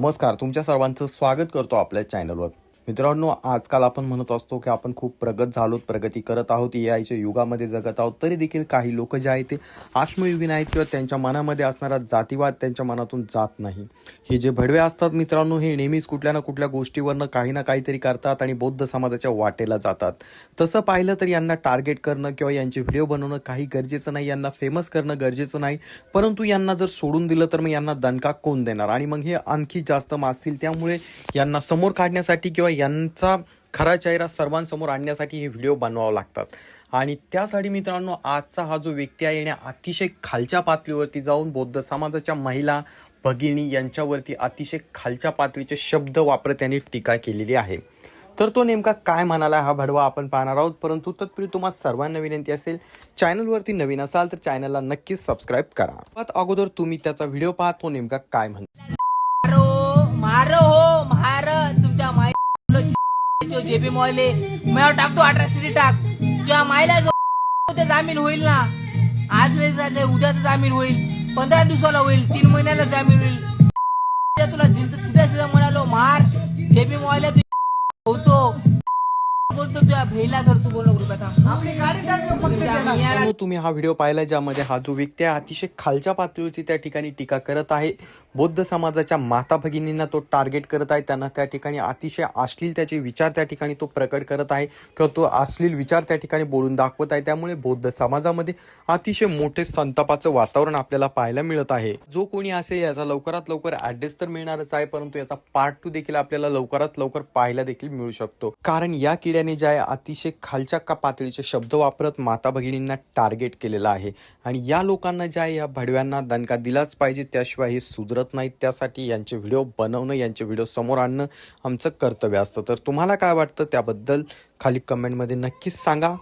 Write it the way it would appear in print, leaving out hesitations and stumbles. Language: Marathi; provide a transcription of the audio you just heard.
नमस्कार, तुमच्या सर्वांचं स्वागत करतो आपल्या चॅनलवर. मित्रांनो, आजकाल आपण म्हणत असतो की आपण खूप प्रगत झालो, प्रगती करत आहोत, एआयच्या युगामध्ये जगत आहोत. तरी देखील काही लोक जे आहेत ते आश्मयुगीन आहेत किंवा त्यांच्या मनामध्ये असणारा जातीवाद त्यांच्या मनातून जात नाही. हे जे भडवे असतात मित्रांनो, हे नेहमीच कुठल्या ना कुठल्या गोष्टीवरनं काही ना काहीतरी करतात आणि बौद्ध समाजाच्या वाटेला जातात. तसं पाहिलं तर यांना टार्गेट करणं किंवा यांचे व्हिडिओ बनवणं काही गरजेचं नाही, यांना फेमस करणं गरजेचं नाही. परंतु यांना जर सोडून दिलं तर मग यांना दणका कोण देणार आणि मग हे आणखी जास्त माजतील. त्यामुळे यांना समोर काढण्यासाठी किंवा यांचा खरा चेहरा सर्वांसमोर आणण्यासाठी हे व्हिडिओ बनवावे लागतात. आणि त्यासाठी मित्रांनो, आजचा हा जो व्यक्ती आहे याने अतिशय खालच्या पातळीवरती जाऊन बौद्ध समाजाच्या महिला भगिनी यांच्यावरती अतिशय खालच्या पातळीचे शब्द वापरत यांनी टीका केलेली आहे. तर तो नेमका काय म्हणाला हा भडवा आपण पाहणार आहोत. परंतु तत्पूर्वी तुम्हाला सर्वांना विनंती असेल, चॅनलवरती नवीन असाल तर चॅनलला नक्कीच सबस्क्राईब करा. सर्वात अगोदर तुम्ही त्याचा व्हिडिओ पहा, तो नेमका काय म्हणतो. तुमच्या माई जेबी मोहिले मी टाकतो, अट्रॅसिटी टाक तुझ्या माईला जो जामीन होईल ना, आज नाही जाते उद्या जामीन होईल, 15 दिवसाला होईल, 3 महिन्याला जामीन होईल. तुला सीधा सीधा म्हणालो मार जेबी मोहिले होतो बोलतो तुझ्या भैला धर, तू बोलू तुम्ही हा व्हिडिओ पाहिला ज्यामध्ये हा जो व्यक्ती आहे अतिशय खालच्या पातळीवरती त्या ठिकाणी टीका करत आहे. बौद्ध समाजाच्या माता भगिनींना तो टार्गेट करत आहे. त्यांना त्या ठिकाणी अतिशय अश्लील त्याचे विचार त्या ठिकाणी तो प्रकट करत आहे किंवा तो अश्लील विचार त्या ठिकाणी बोलून दाखवत आहे. त्यामुळे बौद्ध समाजामध्ये अतिशय मोठे संतापाचं वातावरण आपल्याला पाहायला मिळत आहे. जो कोणी असेल याचा लवकरात लवकर ऍड्रेस तर मिळणारच आहे, परंतु याचा पार्ट 2 देखील आपल्याला लवकरात लवकर पाहायला देखील मिळू शकतो. कारण या किड्याने जे आहे अतिशय खालच्या पातळीचे शब्द वापरत माता भगिनींना टार्गेट केलेला आहे. आणि या लोकांना जे आहे या भडव्यांना दणका दिलाच पाहिजे, त्याशिवाय हे सुधरत नाहीत. त्यासाठी यांचे व्हिडिओ बनवणं, यांचे व्हिडिओ समोर आणणं आमचं कर्तव्य असतं. तर तुम्हाला काय वाटतं त्याबद्दल खाली कमेंटमध्ये नक्कीच सांगा.